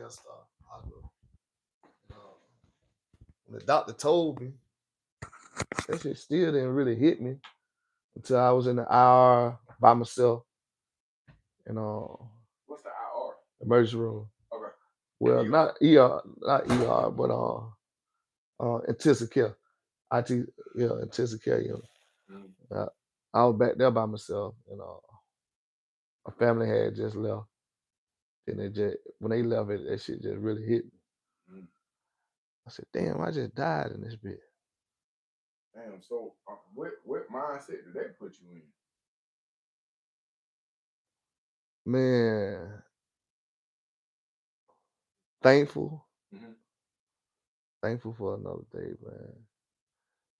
messed up. When the doctor told me, that shit still didn't really hit me until I was in the IR by myself in What's the IR? emergency room. Okay. Well, not ER, but intensive care. Intensive care unit. I was back there by myself, and my family had just left. And when they left, that shit just really hit me. I said, "Damn, I just died in this bit." Damn. So, what mindset did they put you in? Man, thankful. Thankful for another day, man.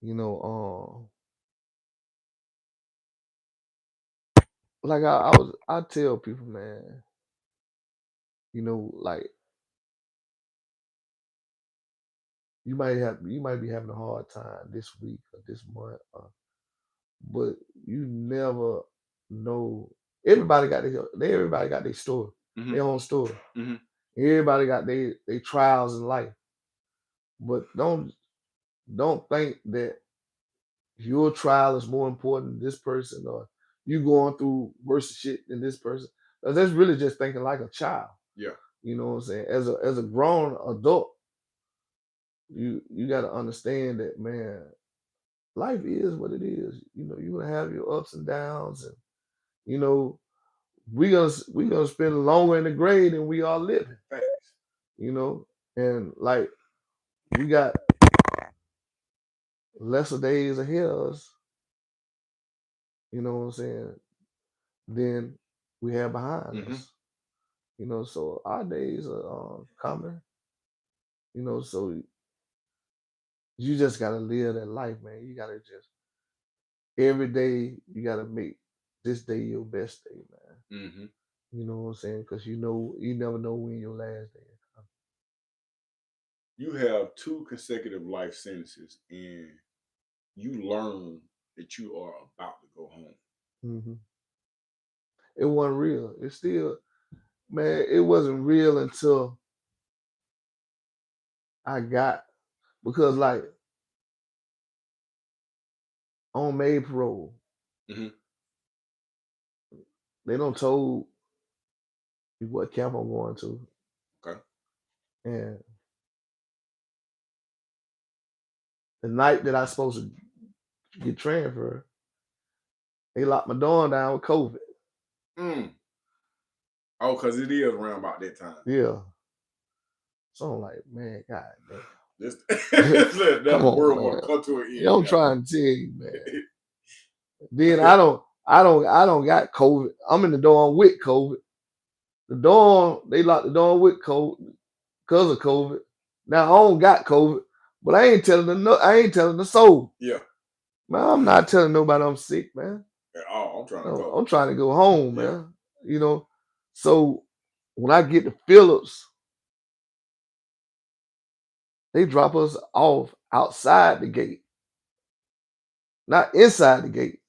You know, like I tell people, man, you know, like you might be having a hard time this week or this month, but you never know. Everybody got their story, their own story. Everybody got their trials in life, but don't think that your trial is more important than this person, or you going through worse shit than this person. That's really just thinking like a child. Yeah. You know what I'm saying? As a grown adult, you got to understand that, man, life is what it is. You know, you're gonna have your ups and downs, and you know, we gonna spend longer in the grave than we are living. Facts. You know, and like we got lesser days ahead of us. You know what I'm saying? Than we have behind us. You know, so our days are coming. You know, so you just gotta live that life, man. You gotta just every day you gotta make this day your best day, man. You know what I'm saying? Because you never know when your last day is coming. You have 2 consecutive life sentences, and you learn that you are about to go home. It wasn't real. It's still, man. It wasn't real until I got, because like on May parole, they don't told me what camp I'm going to. Okay. And the night that I supposed to get transferred, they locked my dorm down with COVID. Oh, because it is around about that time. Yeah. So I'm like, man, God damn. That world want to come to an end. Yeah, I'm trying to tell you, man. Then I don't got COVID. I'm in the dorm with COVID. The dorm, they locked the dorm with COVID because of COVID. Now I don't got COVID, but I ain't telling the soul. Yeah. Man, I'm not telling nobody I'm sick, man. At all. I'm trying to go home, man. You know, so when I get to Phillips, they drop us off outside the gate, not inside the gate.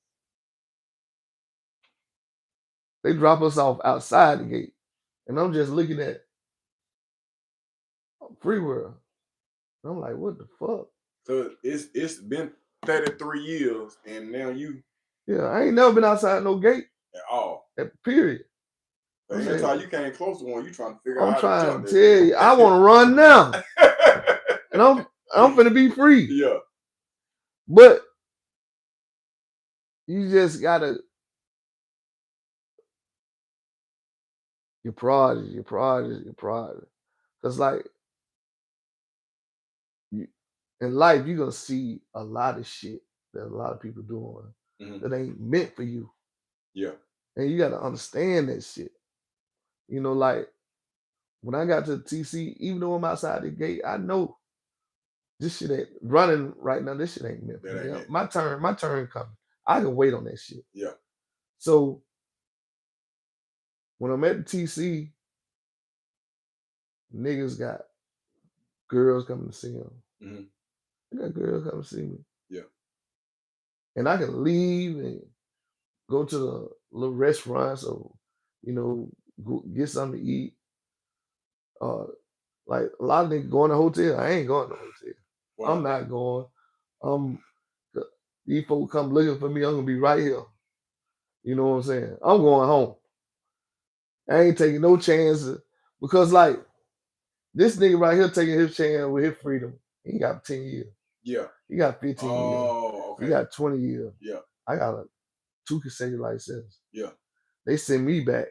They drop us off outside the gate, and I'm just looking at free world. I'm like, what the fuck? So it's been 33 years, and now you. Yeah, I ain't never been outside no gate at all. Period. But every time you came close to one, you trying to figure out. I'm trying to tell you, I want to run now, and I'm finna be free. Yeah. But you just gotta your priorities. Cause like in life, you're gonna see a lot of shit that a lot of people doing that ain't meant for you. Yeah. And you gotta understand that shit. You know, like when I got to TC, even though I'm outside the gate, I know this shit ain't running right now. This shit ain't meant for me. My turn coming. I can wait on that shit. Yeah. So when I'm at the TC, niggas got girls coming to see them. I got girls coming to see me. Yeah. And I can leave and go to the little restaurants or, you know, go get something to eat. Like a lot of niggas going to hotel. I ain't going to hotel. Why I'm not going. Um, these folks come looking for me. I'm gonna be right here. You know what I'm saying? I'm going home. I ain't taking no chances because like this nigga right here taking his chance with his freedom. He got 10 years. Yeah. He got 15 years. Oh, okay. He got 20 years. Yeah. I got 2 consecutive life sentences. Yeah. They send me back.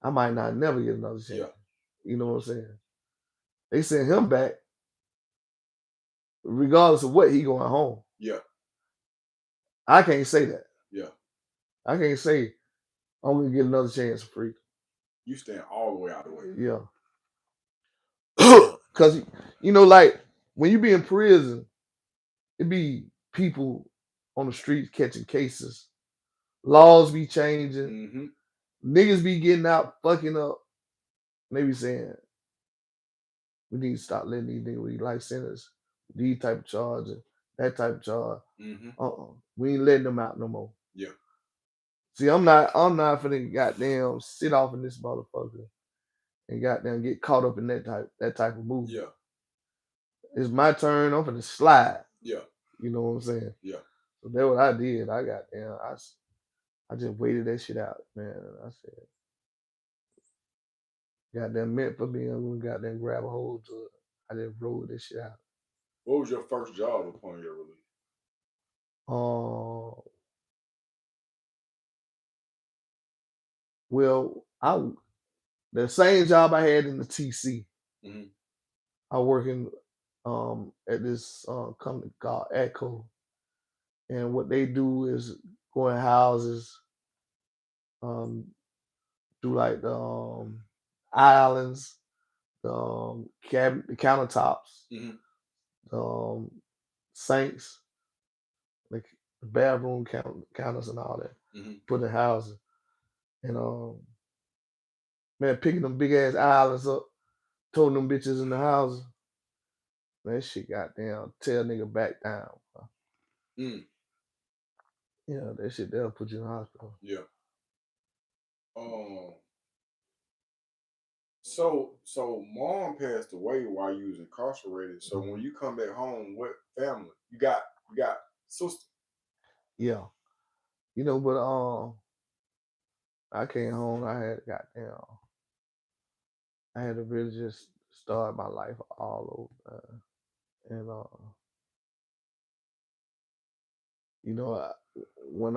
I might not never get another chance. Yeah. You know what I'm saying? They send him back regardless of what he going home. Yeah. I can't say that. Yeah. I can't say I'm gonna get another chance for free. You stand all the way out of the way. Yeah. Cause you know, like when you be in prison, it be people on the streets catching cases. Laws be changing. Mm-hmm. Niggas be getting out fucking up. They be saying, we need to stop letting these niggas with life sentence, these type of charges, that type of charge. Mm-hmm. We ain't letting them out no more. Yeah. See, I'm not finna goddamn sit off in this motherfucker and goddamn get caught up in that type of movie. Yeah. It's my turn. I'm finna slide. Yeah. You know what I'm saying? Yeah. So that's what I did. I just waited that shit out, man. And I said, goddamn meant for me. I'm gonna goddamn grab a hold to it. I just rolled this shit out. What was your first job upon your release? Well, the same job I had in the TC. Mm-hmm. I working at this company called Echo, and what they do is go in houses, do like the islands, the countertops, the sinks, like the bathroom counters and all that. Put in houses, and man, picking them big ass islands up, throwing them bitches in the houses. That shit goddamn tear nigga back down. Yeah, that shit they'll put you in the hospital. Yeah. So mom passed away while you was incarcerated. So when you come back home, what family? You got sister. Yeah. You know, but I came home, I had to really just start my life all over. And you know, when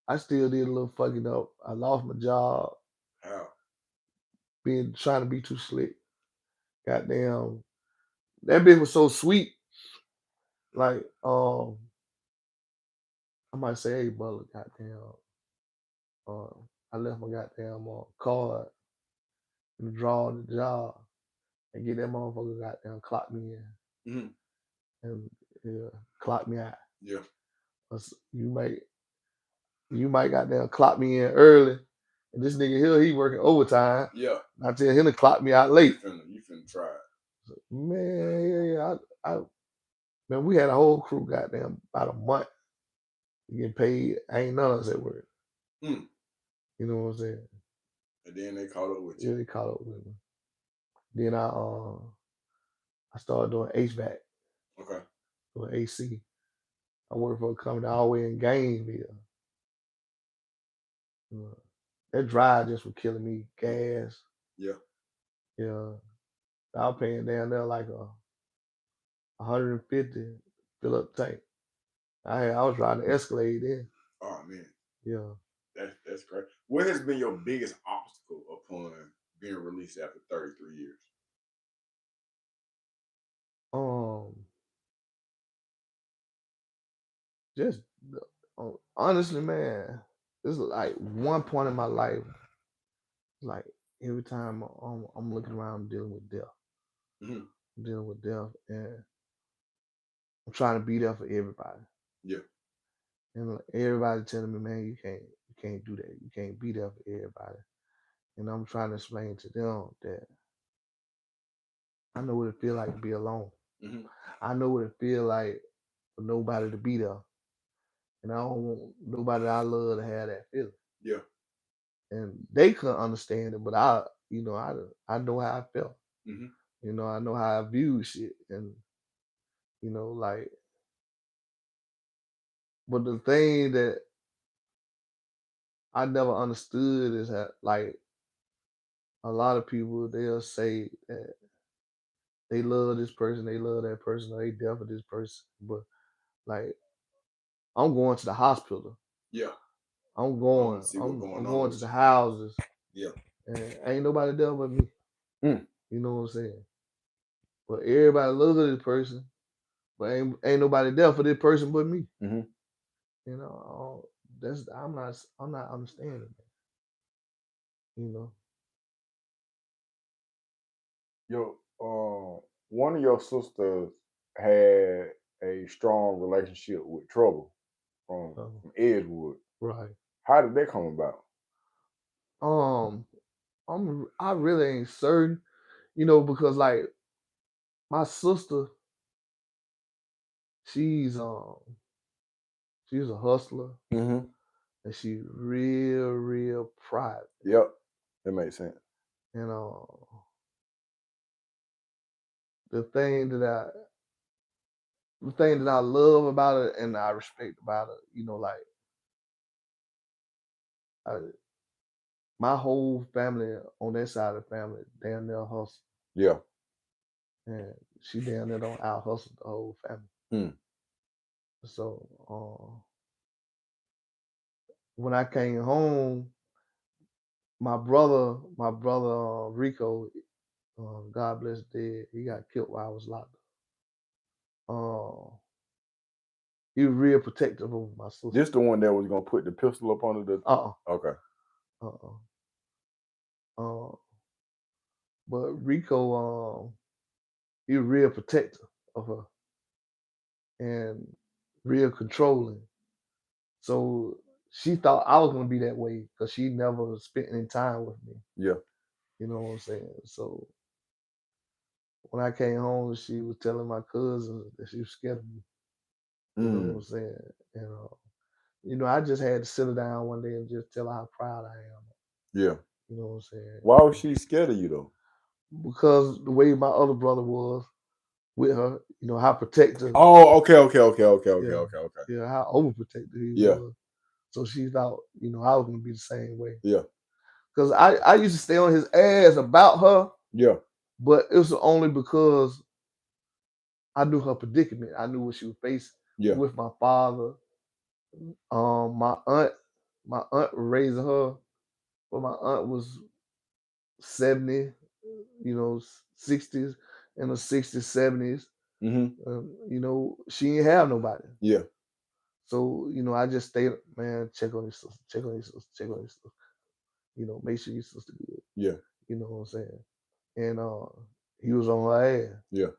I still did a little fucking up. I lost my job. How? Trying to be too slick. Goddamn. That bitch was so sweet. Like, I might say, hey, Butler, goddamn. I left my goddamn card in the drawer of the job and get that motherfucker goddamn clock me in. And clock me out. Yeah. You might goddamn clock me in early. And this nigga here, he working overtime. Yeah. I tell him to clock me out late. You finna try it. So, man, man, we had a whole crew goddamn about a month getting paid. Ain't none of us at work. You know what I'm saying? And then they caught up with you. Yeah, they caught up with me. Then I started doing HVAC. Okay. Doing AC. I worked for a company all the way in Gainesville. That drive just was killing me. Gas. Yeah. Yeah. I was paying down there like 150 fill up tank. I was riding the Escalade then. Oh man. Yeah. That's great. What has been your biggest obstacle upon being released after 33 years? Just honestly, man, this is like one point in my life. Like every time I'm looking around dealing with death, dealing with death, and I'm trying to be there for everybody. Yeah. And like, everybody telling me, man, you can't do that. You can't be there for everybody. And I'm trying to explain to them that I know what it feel like to be alone. I know what it feel like for nobody to be there. And I don't want nobody that I love to have that feeling. Yeah. And they couldn't understand it, but I know how I felt. Mm-hmm. I know how I viewed shit, and like, but the thing that I never understood is that, like, a lot of people, they'll say that they love this person, they love that person, or they there for this person, but like, I'm going to the hospital. Yeah. I'm I want going. to see what's I'm going on going to with the you. houses, Yeah. and ain't nobody there but me. Mm. You know what I'm saying? But everybody loves this person, but ain't nobody there for this person but me. Mm-hmm. That's I'm not understanding that. You know. One of your sisters had a strong relationship with Trouble from Edgewood. Right. How did that come about? Um, I really ain't certain, because like my sister, she's she's a hustler, Mm-hmm. and she's real private. Yep, that makes sense. And the thing that I the thing that I love about it and I respect about it, like, I, my whole family on that side of the family damn near hustle, Yeah. and she damn near don't out hustle the whole family. Mm. So when I came home, my brother Rico, God bless dead, he got killed while I was locked up. He was real protective of my sister. This the one that was gonna put the pistol up under the. Okay. Uh, but Rico, he was real protective of her and real controlling. So she thought I was gonna be that way because she never spent any time with me. Yeah. You know what I'm saying? So when I came home, she was telling my cousins that she was scared of me. You know what I'm saying? And I just had to sit her down one day and just tell her how proud I am. Yeah. You know what I'm saying? Why was she scared of you though? Because the way my other brother was with her, how protective. Oh, okay. Yeah, how overprotective he was. So she thought, I was gonna be the same way. Yeah. Because I used to stay on his ass about her. Yeah. But it was only because I knew her predicament. I knew what she was facing with my father. My aunt raising her, but my aunt was 70, 60s, in the 60s, 70s. She didn't have nobody. Yeah. So, I just stayed, man, check on your sister, check on your sister, check on your sister. Make sure your sister good. Yeah. You know what I'm saying? And he was on her ass. Yeah.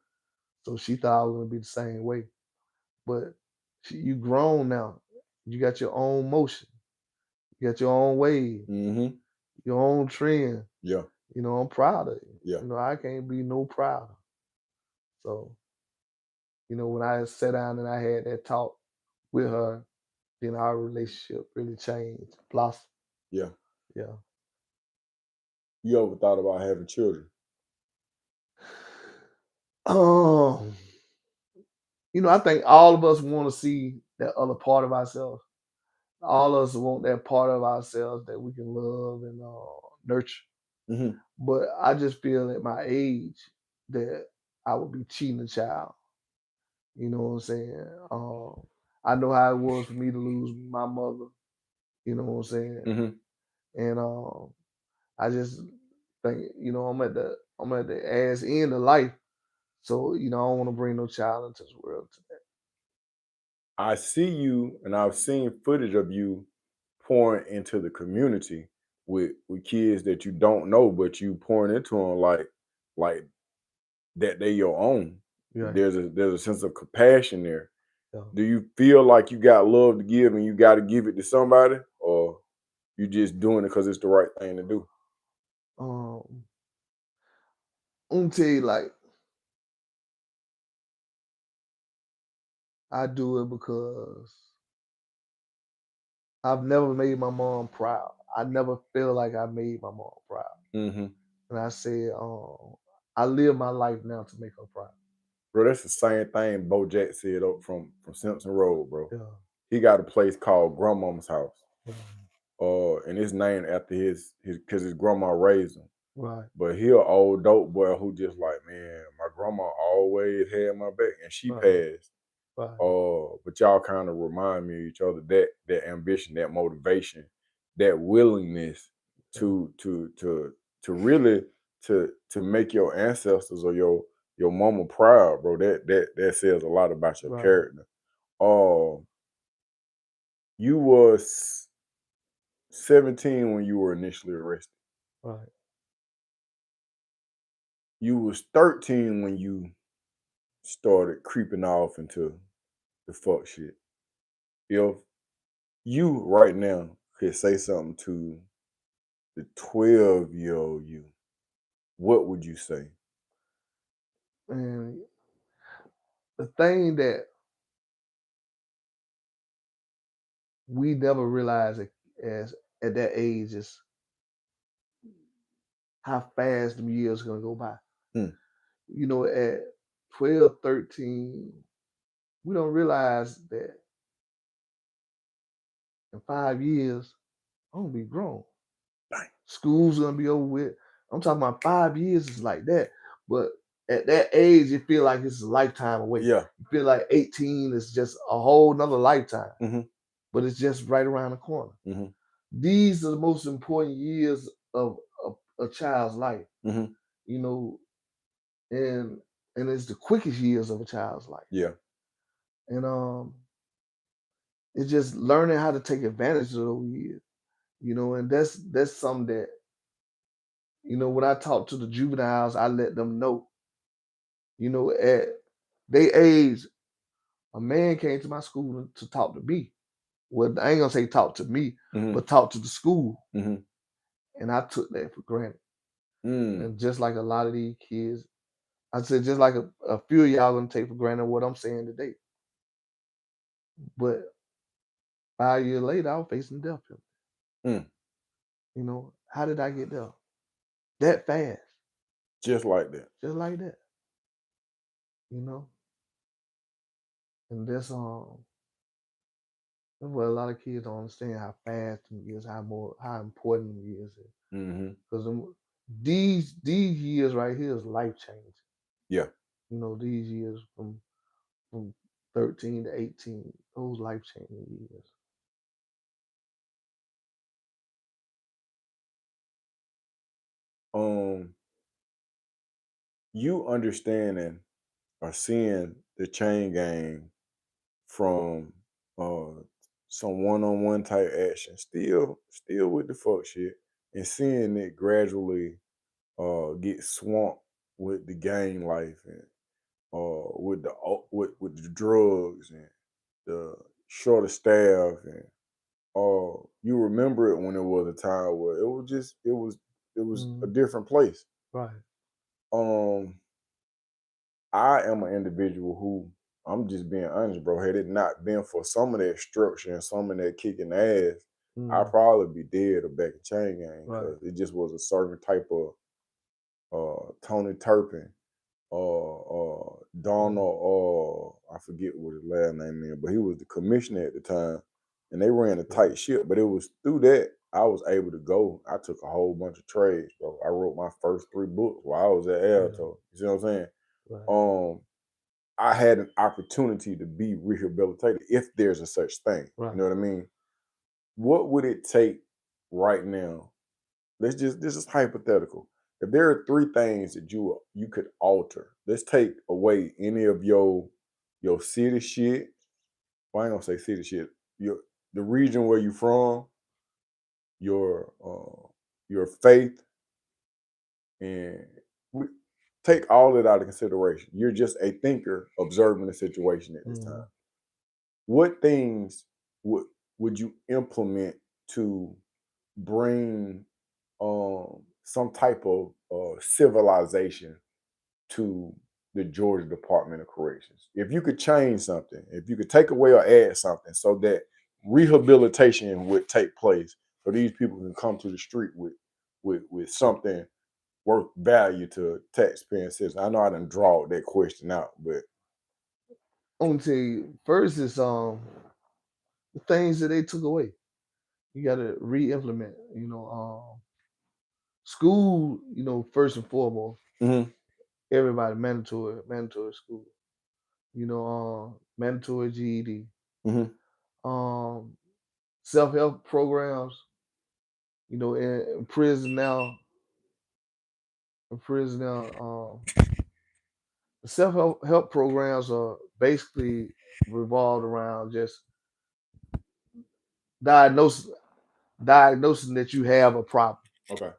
So she thought I was gonna be the same way. But you grown now. You got your own motion. You got your own way, your own trend. Yeah. I'm proud of you. Yeah. I can't be no prouder. So, when I sat down and I had that talk with her, then our relationship really changed, blossomed. Yeah. Yeah. You ever thought about having children? I think all of us want to see that other part of ourselves. All of us want that part of ourselves that we can love and nurture. Mm-hmm. But I just feel at my age that I would be cheating a child. You know what I'm saying? I know how it was for me to lose my mother. You know what I'm saying? Mm-hmm. And I just think, I'm at the ass end of life. So, I don't want to bring no child into this world today. I see you, and I've seen footage of you pouring into the community with kids that you don't know, but you pouring into them like that they your own. Yeah. There's a sense of compassion there. Yeah. Do you feel like you got love to give and you got to give it to somebody, or you just doing it because it's the right thing to do? I'm gonna tell you, like, I do it because I've never made my mom proud. I never feel like I made my mom proud. Mm-hmm. And I said, I live my life now to make her proud. Bro, that's the same thing BoJack said up from Simpson Road, bro. Yeah. He got a place called Grandmama's house. Yeah. And it's named after his because his grandma raised him. Right. But he an old dope boy who just like, man, my grandma always had my back, and she Right. passed. Right. But y'all kind of remind me of each other, that ambition, that motivation, that willingness Yeah. to really to make your ancestors or your mama proud, bro. That says a lot about your Right. character. Uh, you was 17 when you were initially arrested. Right. You was 13 when you started creeping off into the fuck shit. If you right now could say something to the 12-year-old you, what would you say? And the thing that we never realize as at that age is how fast the years gonna go by. Hmm. At 12, 13, we don't realize that in 5 years, I'm gonna be grown. Dang. School's gonna be over with. I'm talking about 5 years is like that. But at that age, you feel like it's a lifetime away. Yeah. You feel like 18 is just a whole nother lifetime, Mm-hmm. but it's just right around the corner. Mm-hmm. These are the most important years of a child's life, Mm-hmm. you know, and it's the quickest years of a child's life. Yeah. And it's just learning how to take advantage of those years, and that's something that, when I talk to the juveniles, I let them know, at they age, a man came to my school to talk to me. Well, I ain't gonna say talk to me, Mm-hmm. but talk to the school. Mm-hmm. And I took that for granted. Mm. And just like a lot of these kids, I said, just like a few of y'all gonna take for granted what I'm saying today. But 5 years later, I was facing death penalty. Mm. How did I get there? That fast, Just like that. just like that, you know? And that's what a lot of kids don't understand, how fast them years, how important them years is. Mm-hmm. Because these years right here is life changing. Yeah. These years from 13 to 18, those life changing years. You understanding or seeing the chain gang from some one-on-one type action, still with the fuck shit, and seeing it gradually get swamped with the gang life and with the drugs and the shorter staff, and you remember it when it was a time where it was a Mm, different place. right, um I am an individual who, I'm just being honest, bro. Had it not been for some of that structure and some of that kicking ass, I'd mm, probably be dead or back in chain gang, right, because it just was a certain type of Tony Turpin, mm, Donald, I forget what his last name is, but he was the commissioner at the time, and they ran a right, tight ship. But it was through that I was able to go. I took a whole bunch of trades, bro. I wrote my first 3 books while I was at yeah, Alto. You see what I'm saying? right, Um, I had an opportunity to be rehabilitated if there's a such thing. You right, know what I mean? What would it take right now? This is hypothetical. If there are 3 things that you could alter, let's take away any of your city shit. Well, I ain't gonna say city shit. Your the region where you from, your faith, and we take all that out of consideration. You're just a thinker observing the situation at this mm, time. What things would would you implement to bring some type of civilization to the Georgia Department of Corrections? If you could change something, if you could take away or add something so that rehabilitation would take place, so these people can come to the street with something worth value to taxpaying citizens? I know I didn't draw that question out, but I'm gonna tell you first is the things that they took away. You gotta re-implement. School. First and foremost, hmm everybody mandatory school. Mandatory GED. hmm Um, self-help programs. In prison now. In prison now. Self-help programs are basically revolved around just diagnosis diagnosing that you have a problem. okay,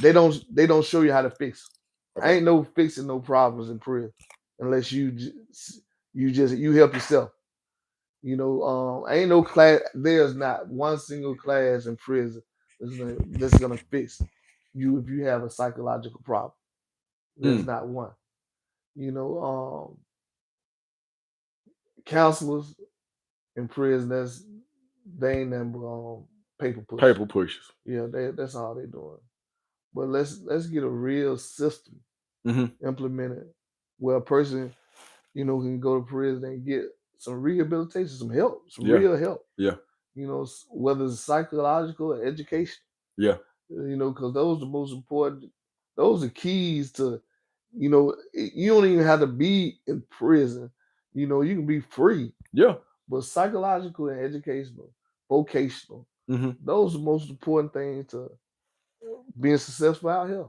They don't show you how to fix. I okay, ain't no fixing no problems in prison unless you help yourself. Ain't no class. There's not one single class in prison that's gonna fix you if you have a psychological problem. There's mm, not one. Counselors in prison, they ain't nothing but paper push. paper pushes. Yeah, that's all they doing. But let's get a real system hmm implemented where a person, can go to prison and get some rehabilitation, some help, some Yeah, real help. yeah, Whether it's psychological or education. yeah, Because those are the most important. Those are keys to, you don't even have to be in prison. You can be free. yeah. But psychological and educational, vocational, hmm those are the most important things to being successful out here.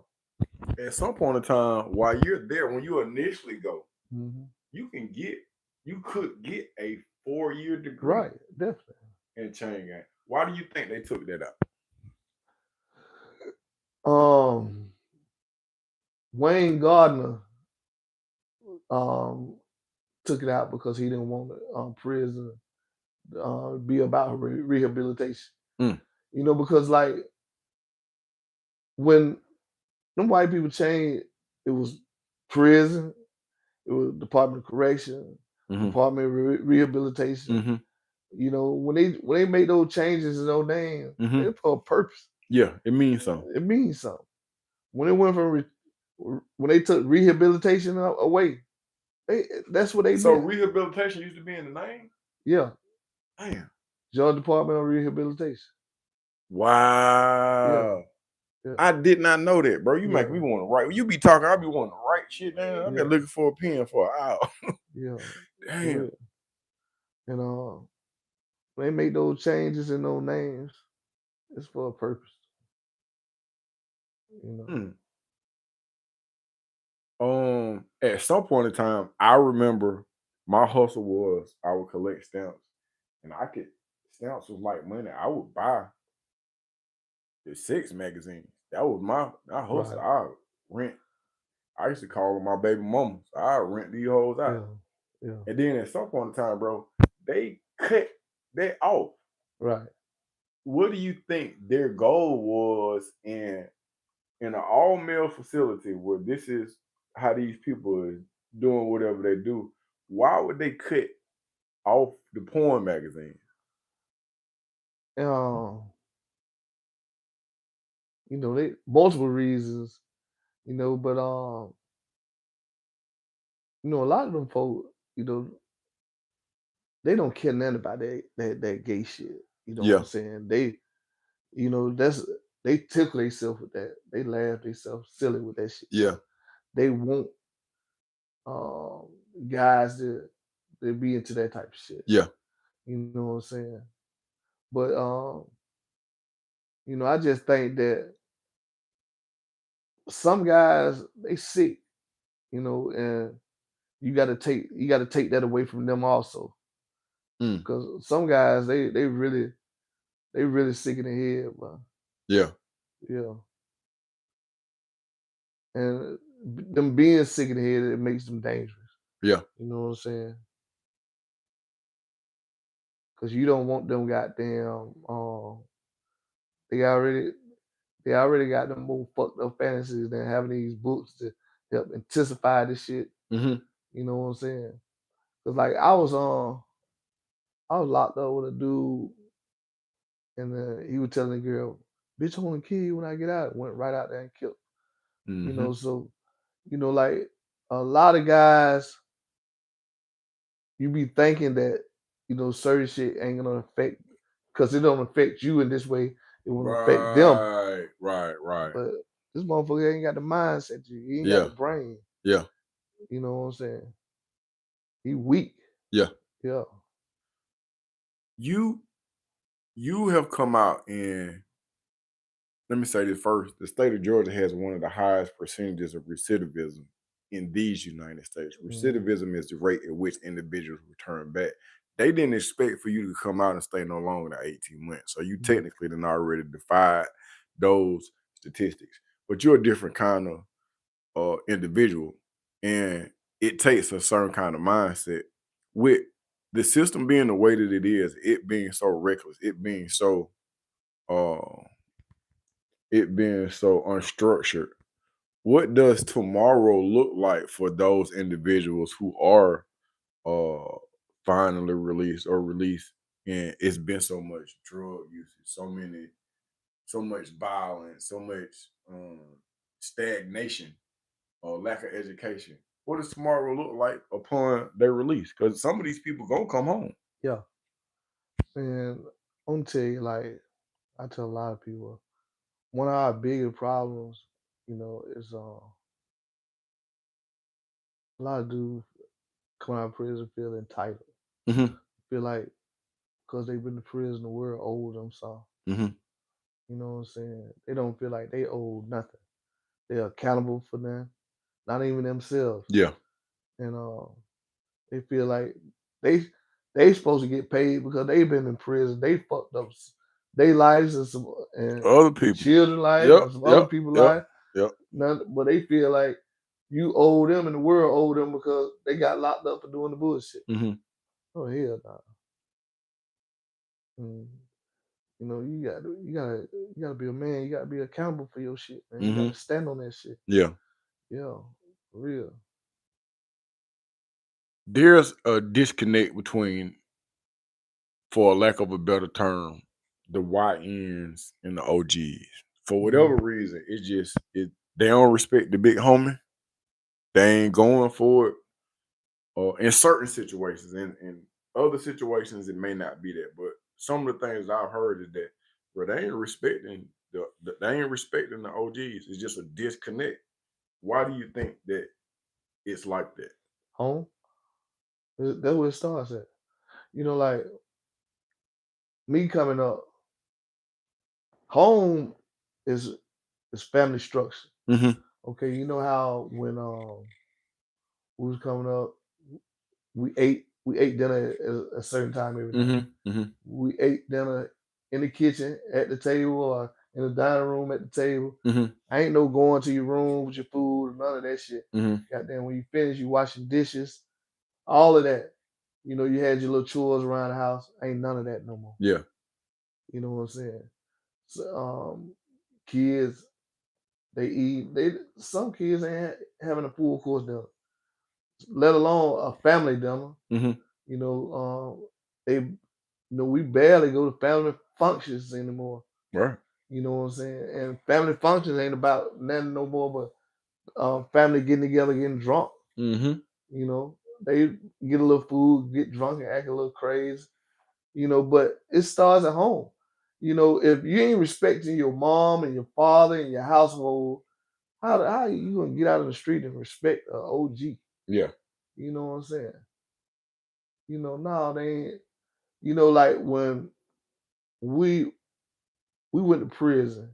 At some point in time, while you're there, when you initially go, Hmm. you can get, you could get a 4-year degree Right, definitely. in chain gang. Why do you think they took that out? Um, Wayne Gardner um, took it out because he didn't want prison be about rehabilitation. Mm, Because like when them white people changed, it was prison, it was Department of Correction, hmm Department of Rehabilitation. hmm When they made those changes in those names, hmm it's for a purpose. Yeah, it means something. It means something. When it went from when they took rehabilitation away, that's what they So meant. rehabilitation used to be in the name. Yeah, Damn. Georgia Department of Rehabilitation. Yeah, Wow. yeah, I did not know that, bro. You make yeah, me want to write. You be talking, I be wanting to write shit down. I've been yeah, looking for a pen for an hour. yeah, for Damn. real. And when they make those changes in those names, it's for a purpose. You know. Hmm. At some point in time, I remember my hustle was I would collect stamps, and I could stamps was like money. I would buy the Six magazine. That was my hustle. Right. I rent. I used to call them my baby mamas. I rent these hoes out. Yeah. Yeah. And then at some point in time, bro, they cut that off. Right. What do you think their goal was in an all male facility where this is how these people are doing whatever they do? Why would they cut off the porn magazine? Um, they multiple reasons, but a lot of them folk, you know, they don't care nothing about that gay shit. You know what I'm Yeah, saying? That's they tickle themselves with that. They laugh themselves silly with that shit. yeah, They want um guys to be into that type of shit. yeah, You know what I'm saying? But I just think that some guys they sick, and you got to take that away from them also, mm, because some guys they really sick in the head, but yeah, yeah, and them being sick in the head it makes them dangerous. yeah, You know what I'm saying? Because you don't want them goddamn they already they already got them more fucked up fantasies than having these books to help intensify this shit. hmm You know what I'm saying? Cause like I was locked up with a dude And he was telling the girl, "Bitch, I want to kill you when I get out." Went right out there and killed. Mm-hmm. So like a lot of guys, you be thinking that certain shit ain't gonna affect because it don't affect you in this way. It will affect them. Right, right, right. But this motherfucker ain't got the mindset. He ain't got Yeah, the brain. yeah, You know what I'm saying? He weak. yeah. Yeah. You you have come out in, let me say this first. The state of Georgia has one of the highest percentages of recidivism in these United States. Hmm. Recidivism is the rate at which individuals return back. They didn't expect for you to come out and stay no longer than 18 months. So you Hmm. technically done already defied those statistics. But you're a different kind of individual. And it takes a certain kind of mindset with the system being the way that it is, it being so reckless, uh it being so unstructured. What does tomorrow look like for those individuals who are uh finally released or released, and it's been so much drug usage, so much violence, so much stagnation or lack of education? What does tomorrow look like upon their release? Because some of these people gonna come home. Yeah. And I'm gonna tell you, like I tell a lot of people, one of our bigger problems, is a lot of dudes come out of prison feel entitled. Hmm. Feel like because they've been to prison, the world owes them something. Hmm. You know what I'm saying? They don't feel like they owe nothing. They're accountable for them, not even themselves. Yeah. And they feel like they they supposed to get paid because they've been in prison. They fucked up their lives and Other the people. children life Yep. and some other Yep. people Yep. life. Yep. But they feel like you owe them and the world owe them because they got locked up for doing the bullshit. Hmm. Oh hell no. Mm. You gotta be a man. You gotta be accountable for your shit, man. You Hmm. gotta stand on that shit. Yeah. Yeah, for real. There's a disconnect between, for a lack of a better term, the YNs and the OGs. For Hmm. whatever reason, they don't respect the big homie. They ain't going for it. Or in certain situations, in other situations, it may not be that. But some of the things I've heard is that, bro, they ain't respecting they ain't respecting the OGs. It's just a disconnect. Why do you think that it's like that? Home. That's where it starts at. Like me coming up, home is family structure. Hmm. Okay, you know how when we was coming up, we ate dinner at a certain time every night. Hmm. Hmm. We ate dinner in the kitchen at the table or in the dining room at the table. Hmm. I ain't no going to your room with your food, none of that shit. Hmm. Goddamn, when you finish, you washing dishes, all of that. You had your little chores around the house. Ain't none of that no more. Yeah. You know what I'm saying? So, kids, they eat. Some kids ain't having a full course dinner, let alone a family dinner. Hmm. You know, they, we barely go to family functions anymore. Right. You know what I'm saying? And family functions ain't about nothing no more but family getting together, getting drunk. Hmm. You know, they get a little food, get drunk, and act a little crazy. But it starts at home. If you ain't respecting your mom and your father and your household, how you gonna get out in the street and respect a OG? Yeah. You know what I'm saying? No, they ain't. Like when we we went to prison,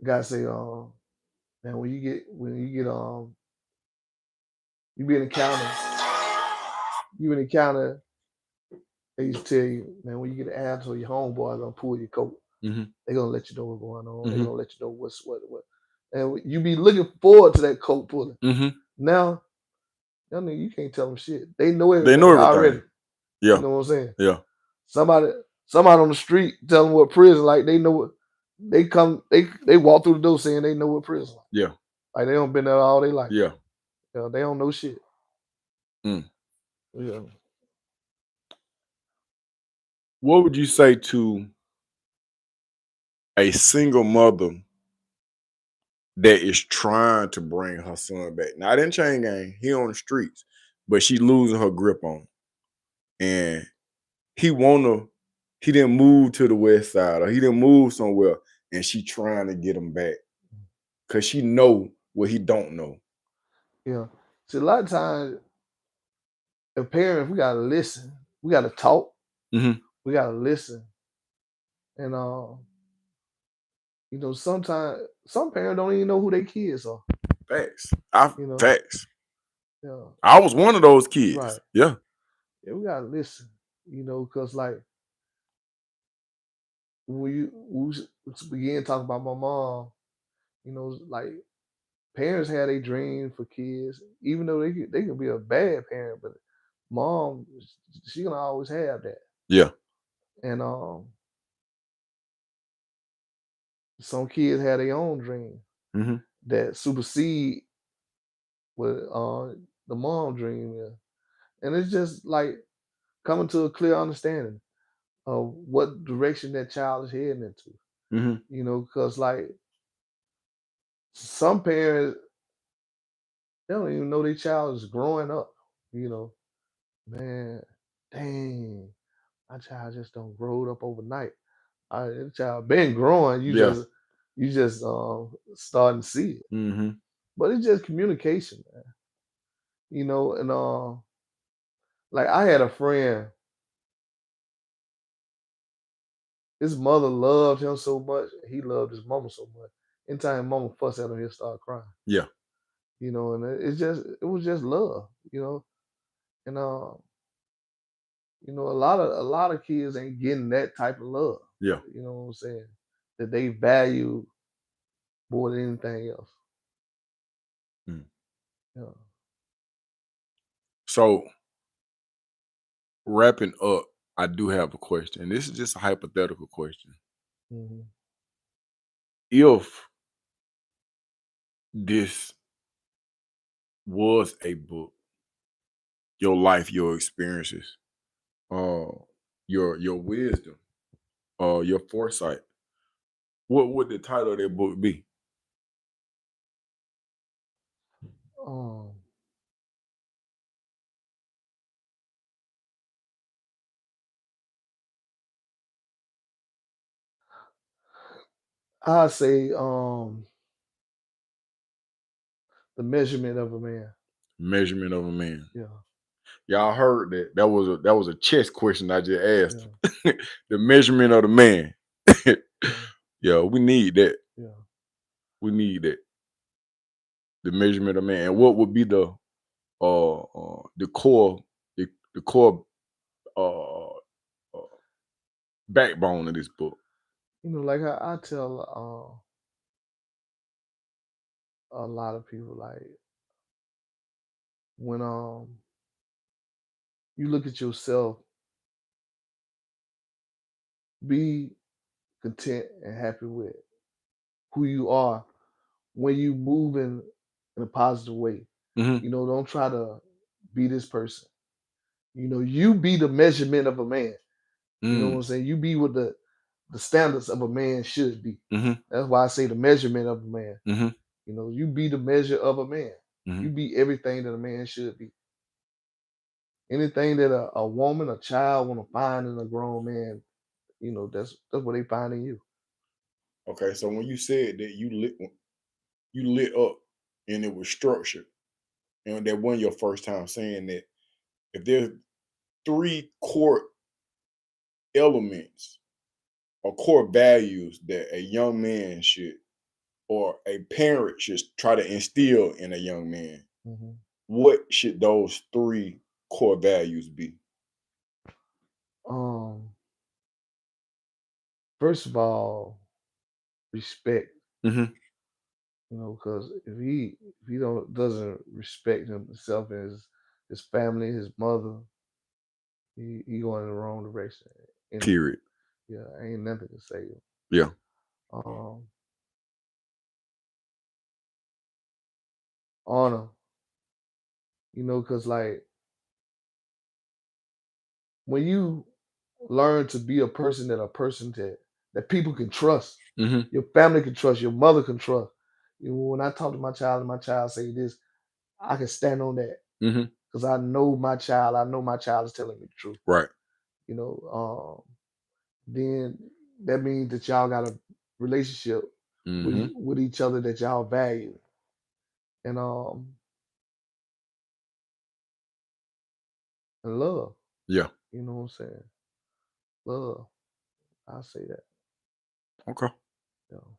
gotta say, man, when you get you be in the counter, they used to tell you, man, when you get an asshole, your homeboy gonna pull your coat. Hmm. They gonna let you know what's going on. They Hmm. gonna let you know what's what. And you be looking forward to that coat pulling. Hmm. Now, I mean, you can't tell them shit. They know They know everything already. everything. You Yeah. know what I'm saying? Yeah. Somebody, somebody on the street tell them what prison like. They know what they walk through the door saying they know what prison like. Yeah. Like they don't been there all their life. Yeah. They don't know shit. Mm. Yeah. What would you say to a single mother that is trying to bring her son back? Not in chain gang, he on the streets, but she losing her grip on him. And he wanna he didn't move to the west side or he didn't move somewhere and she trying to get him back because she know what he don't know. Yeah. See, a lot of times, as parents, we gotta listen. We gotta talk. Mhm. We gotta listen. And sometimes some parents don't even know who their kids are. Facts. I You know, facts. yeah, I was one of those right. kids. Yeah. Yeah, we gotta listen. Because like when we began talking about my mom, like parents had a dream for kids, even though they can be a bad parent, but mom, she gonna always have that. Yeah. And some kids had their own dream Mhm. that supersede what the mom dream is. And it's just like coming to a clear understanding of what direction that child is heading into. Mhm. Because like some parents, they don't even know their child is growing up. You know, man, dang, my child just don't grow up overnight. That child been growing. You Yeah. just starting to see it. Mhm. But it's just communication, man. And like I had a friend, his mother loved him so much, he loved his mama so much. Anytime mama fuss at him, he'll start crying. Yeah. And it was just love, and a lot of kids ain't getting that type of love. Yeah. You know what I'm saying? That they value more than anything else. Mm. Yeah. So wrapping up, I do have a question. This is just a hypothetical question. Hmm. If this was a book, your life, your experiences, uh, your wisdom, your foresight, what would the title of that book be? Um, I say the measurement of a man. Measurement of a man. Yeah, Y'all heard that? That was a chess question I just asked. yeah, The measurement of the man. yeah, Yeah, we need that. yeah. We need that. The measurement of man. And what would be the core the core uh, uh backbone of this book? Like I tell a lot of people, like when you look at yourself, be content and happy with who you are when you move in a positive way. Hmm. Don't try to be this person. You be the measurement of a man. You know what I'm Mm. saying? You be what the standards of a man should be. Hmm. That's why I say the measurement of a man. Hmm. You be the measure of a man. Hmm. You be everything that a man should be. Anything that a woman, a child want to find in a grown man, that's what they find in you. Okay, so when you said that you lit up and it was structured, and that wasn't your first time saying that, if there's three core elements or core values that a young man should or a parent should try to instill in a young man, Hmm. what should those three core values be? Um, First of all, respect. Hmm. Because if he doesn't respect himself and his family, his mother, he going in the wrong direction. And Period. yeah, ain't nothing to save him. Yeah. Um, Honor, because like when you learn to be a person that people can trust. Mhm. Your family can trust, your mother can trust. You know, when I talk to my child and my child say this, I can stand on that Mhm. because I know my child. I know my child is telling me the truth. Right. You know, then that means that y'all got a relationship Mhm. with each other that y'all value. And and love. Yeah. You know what I'm saying? Love. I say that. Okay. You know.